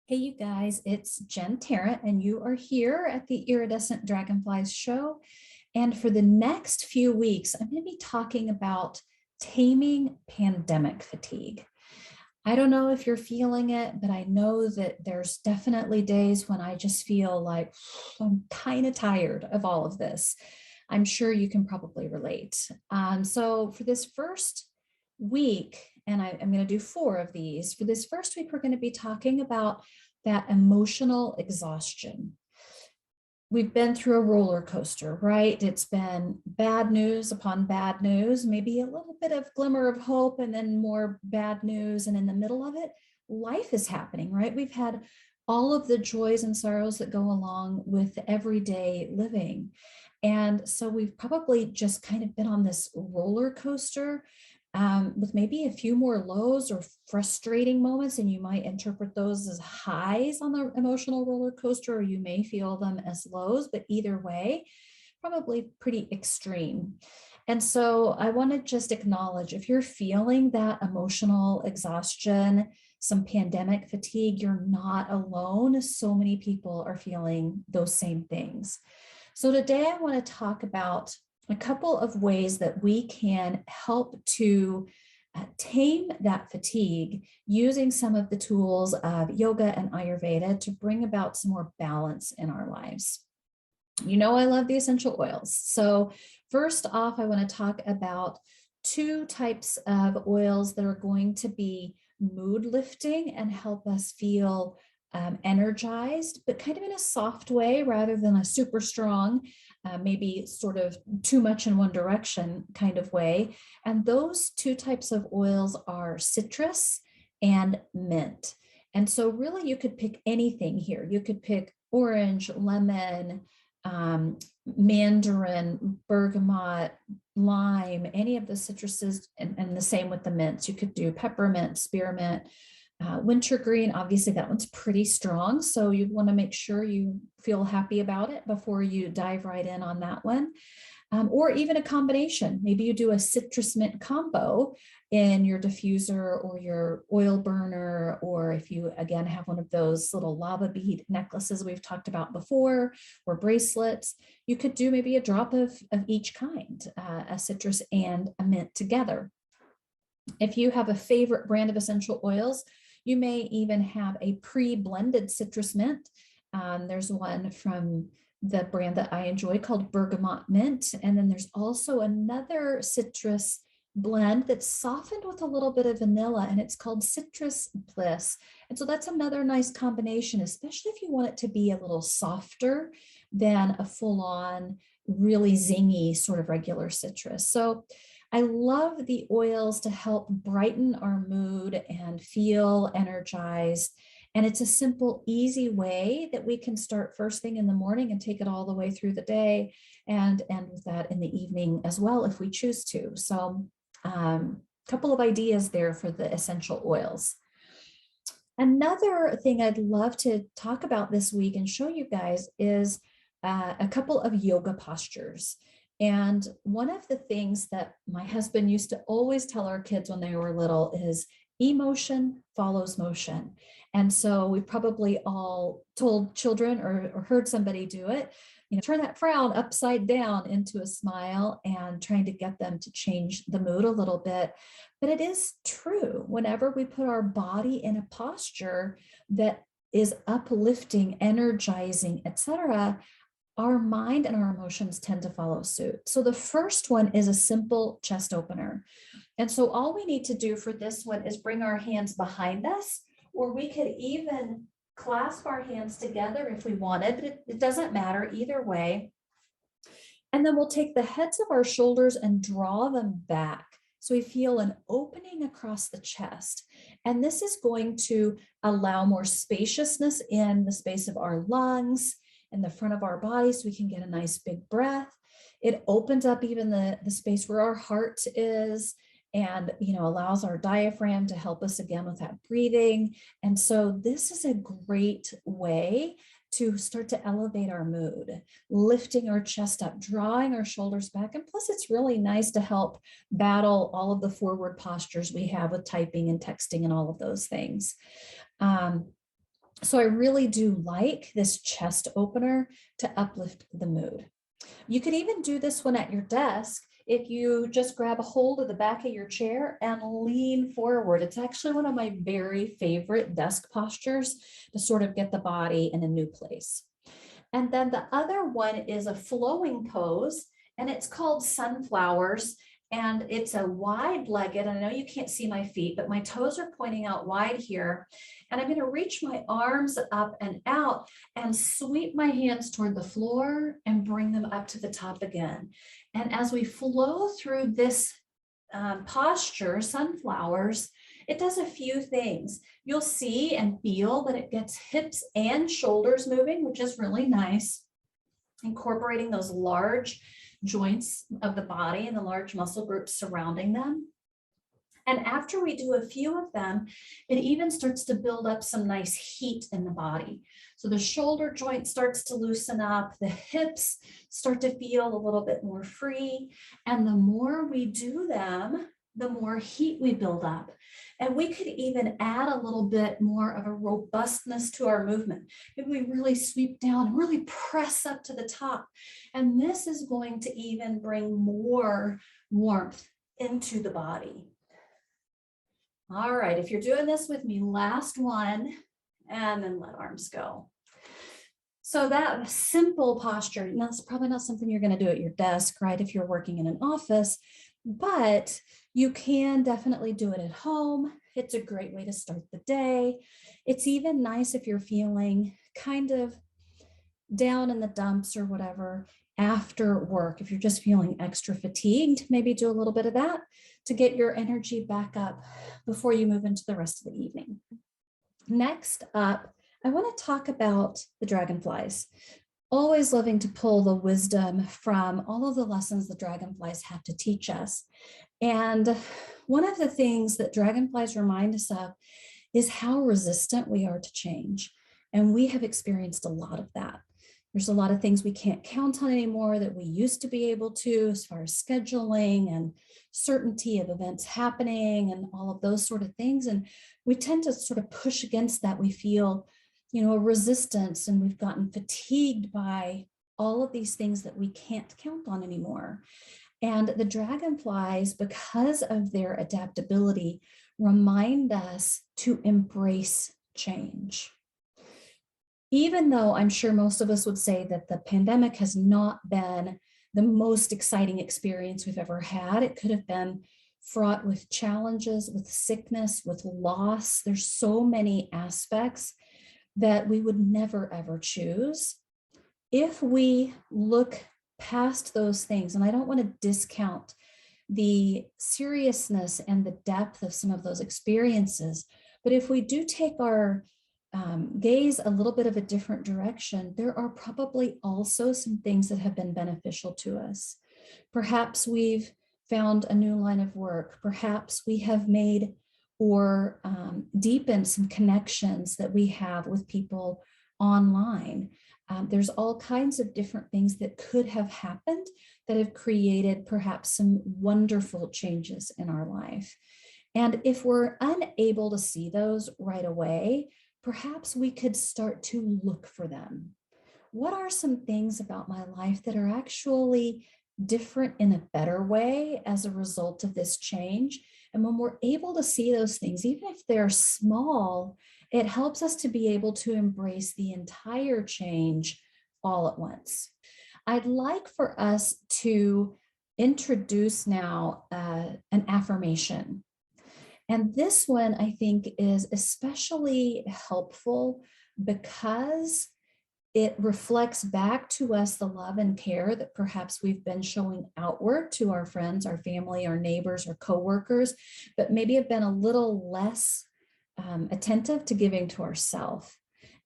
Hey, you guys, it's Jen Tarrant, and you are here at the Iridescent Dragonflies show. And for the next few weeks, I'm going to be talking about taming pandemic fatigue. I don't know if you're feeling it, but I know that there's definitely days when I just feel like I'm kind of tired of all of this. I'm sure you can probably relate. So for this first week, and I'm going to do 4 of these. For this first week, we're going to be talking about that emotional exhaustion. We've been through a roller coaster, right? It's been bad news upon bad news, maybe a little bit of glimmer of hope and then more bad news. And in the middle of it, life is happening, right? We've had all of the joys and sorrows that go along with everyday living. And so we've probably just kind of been on this roller coaster with maybe a few more lows or frustrating moments, and you might interpret those as highs on the emotional roller coaster, or you may feel them as lows, but either way, probably pretty extreme. And so I want to just acknowledge if you're feeling that emotional exhaustion, some pandemic fatigue, you're not alone. So many people are feeling those same things. So today I want to talk about a couple of ways that we can help to tame that fatigue using some of the tools of yoga and Ayurveda to bring about some more balance in our lives. You know, I love the essential oils. So first off, I want to talk about 2 types of oils that are going to be mood lifting and help us feel energized, but kind of in a soft way rather than a super strong, maybe sort of too much in one direction kind of way. And those 2 types of oils are citrus and mint. And so really you could pick anything here. You could pick orange, lemon, mandarin, bergamot, lime, any of the citruses, and the same with the mints. You could do peppermint, spearmint, wintergreen. Obviously that one's pretty strong, so you want to make sure you feel happy about it before you dive right in on that one. Or even a combination. Maybe you do a citrus mint combo in your diffuser or your oil burner, or if you, again, have one of those little lava bead necklaces we've talked about before, or bracelets, you could do maybe a drop of each kind, a citrus and a mint together. If you have a favorite brand of essential oils, you may even have a pre-blended citrus mint. There's one from the brand that I enjoy called Bergamot Mint. And then there's also another citrus blend that's softened with a little bit of vanilla, and it's called Citrus Bliss. And so that's another nice combination, especially if you want it to be a little softer than a full-on, really zingy sort of regular citrus. So I love the oils to help brighten our mood and feel energized. And it's a simple, easy way that we can start first thing in the morning and take it all the way through the day, and end with that in the evening as well if we choose to. So a couple of ideas there for the essential oils. Another thing I'd love to talk about this week and show you guys is a couple of yoga postures. And one of the things that my husband used to always tell our kids when they were little is emotion follows motion. And so we probably all told children or heard somebody do it, turn that frown upside down into a smile, and trying to get them to change the mood a little bit. But it is true, whenever we put our body in a posture that is uplifting, energizing, etc., our mind and our emotions tend to follow suit. So the first one is a simple chest opener. And so all we need to do for this one is bring our hands behind us, or we could even clasp our hands together if we wanted, but it doesn't matter either way. And then we'll take the heads of our shoulders and draw them back. So we feel an opening across the chest. And this is going to allow more spaciousness in the space of our lungs, in the front of our body, so we can get a nice big breath. It opens up even the space where our heart is, and allows our diaphragm to help us again with that breathing. And so this is a great way to start to elevate our mood, lifting our chest up, drawing our shoulders back. And plus it's really nice to help battle all of the forward postures we have with typing and texting and all of those things. So I really do like this chest opener to uplift the mood. You could even do this one at your desk if you just grab a hold of the back of your chair and lean forward. It's actually one of my very favorite desk postures to sort of get the body in a new place. And then the other one is a flowing pose, and it's called sunflowers. And it's a wide legged. I know you can't see my feet, but my toes are pointing out wide here. And I'm going to reach my arms up and out and sweep my hands toward the floor and bring them up to the top again. And as we flow through this posture, sunflowers, it does a few things. You'll see and feel that it gets hips and shoulders moving, which is really nice, incorporating those large joints of the body and the large muscle groups surrounding them. And after we do a few of them, it even starts to build up some nice heat in the body. So the shoulder joint starts to loosen up, the hips start to feel a little bit more free. And the more we do them, the more heat we build up. And we could even add a little bit more of a robustness to our movement. If we really sweep down and really press up to the top. And this is going to even bring more warmth into the body. All right, if you're doing this with me, last one, and then let arms go. So that simple posture, now it's probably not something you're going to do at your desk, right? If you're working in an office, but you can definitely do it at home. It's a great way to start the day. It's even nice if you're feeling kind of down in the dumps or whatever after work. If you're just feeling extra fatigued, maybe do a little bit of that to get your energy back up before you move into the rest of the evening. Next up, I want to talk about the dragonflies. Always loving to pull the wisdom from all of the lessons the dragonflies have to teach us. And one of the things that dragonflies remind us of is how resistant we are to change. And we have experienced a lot of that. There's a lot of things we can't count on anymore that we used to be able to, as far as scheduling and certainty of events happening and all of those sort of things. And we tend to sort of push against that. We feel, a resistance, and we've gotten fatigued by all of these things that we can't count on anymore. And the dragonflies, because of their adaptability, remind us to embrace change. Even though I'm sure most of us would say that the pandemic has not been the most exciting experience we've ever had, it could have been fraught with challenges, with sickness, with loss. There's so many aspects that we would never, ever choose. If we look past those things, and I don't want to discount the seriousness and the depth of some of those experiences, but if we do take our gaze a little bit of a different direction, there are probably also some things that have been beneficial to us. Perhaps we've found a new line of work. Perhaps we have made or deepened some connections that we have with people online. There's all kinds of different things that could have happened that have created perhaps some wonderful changes in our life. And if we're unable to see those right away, perhaps we could start to look for them. What are some things about my life that are actually different in a better way as a result of this change? And when we're able to see those things, even if they're small, it helps us to be able to embrace the entire change all at once. I'd like for us to introduce now an affirmation. And this one, I think, is especially helpful because it reflects back to us the love and care that perhaps we've been showing outward to our friends, our family, our neighbors, our coworkers, but maybe have been a little less attentive to giving to ourselves.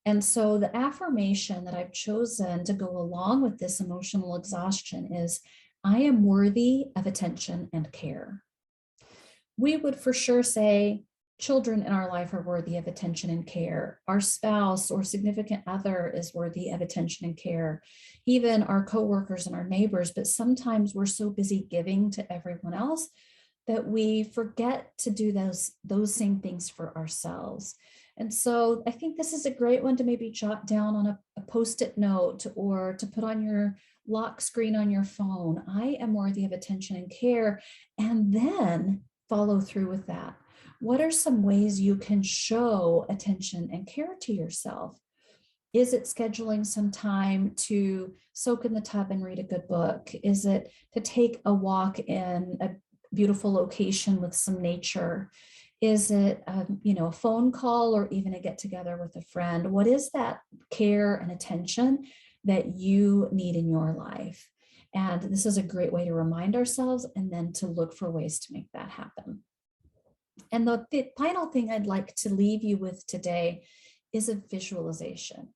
And so the affirmation that I've chosen to go along with this emotional exhaustion is, I am worthy of attention and care. We would for sure say children in our life are worthy of attention and care. Our spouse or significant other is worthy of attention and care. Even our coworkers and our neighbors, but sometimes we're so busy giving to everyone else that we forget to do those same things for ourselves. And so I think this is a great one to maybe jot down on a Post-it note or to put on your lock screen on your phone. I am worthy of attention and care. And then follow through with that. What are some ways you can show attention and care to yourself? Is it scheduling some time to soak in the tub and read a good book? Is it to take a walk in a beautiful location with some nature? Is it, a phone call or even a get together with a friend? What is that care and attention that you need in your life? And this is a great way to remind ourselves and then to look for ways to make that happen. And the final thing I'd like to leave you with today is a visualization.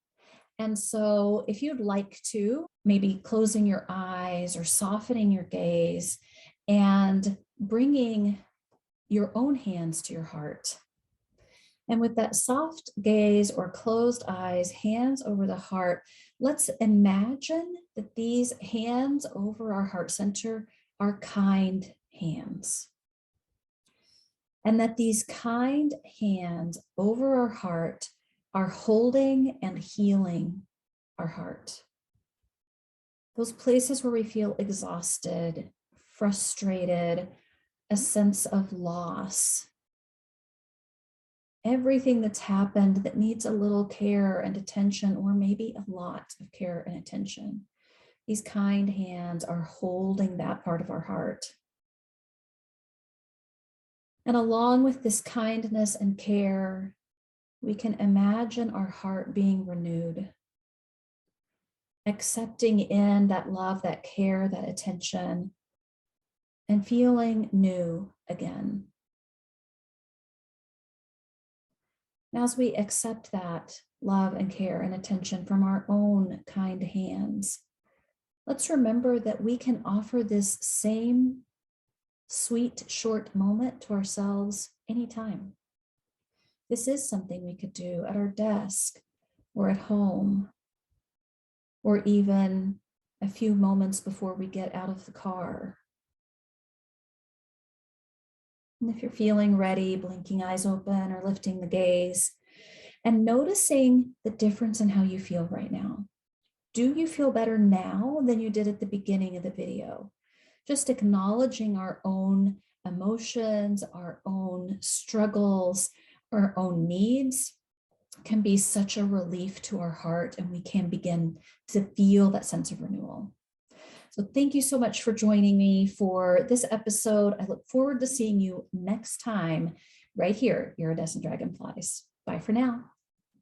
And so if you'd like to, maybe closing your eyes or softening your gaze and bringing your own hands to your heart. And with that soft gaze or closed eyes, hands over the heart, let's imagine that these hands over our heart center are kind hands. And that these kind hands over our heart are holding and healing our heart. Those places where we feel exhausted, frustrated, a sense of loss. Everything that's happened that needs a little care and attention, or maybe a lot of care and attention. These kind hands are holding that part of our heart. And along with this kindness and care, we can imagine our heart being renewed, accepting in that love, that care, that attention, and feeling new again. Now, as we accept that love and care and attention from our own kind hands, let's remember that we can offer this same sweet, short moment to ourselves anytime. This is something we could do at our desk or at home, or even a few moments before we get out of the car. And if you're feeling ready, blinking eyes open or lifting the gaze and noticing the difference in how you feel right now. Do you feel better now than you did at the beginning of the video? Just acknowledging our own emotions, our own struggles, our own needs can be such a relief to our heart, and we can begin to feel that sense of renewal. So thank you so much for joining me for this episode. I look forward to seeing you next time right here, Iridescent Dragonflies. Bye for now.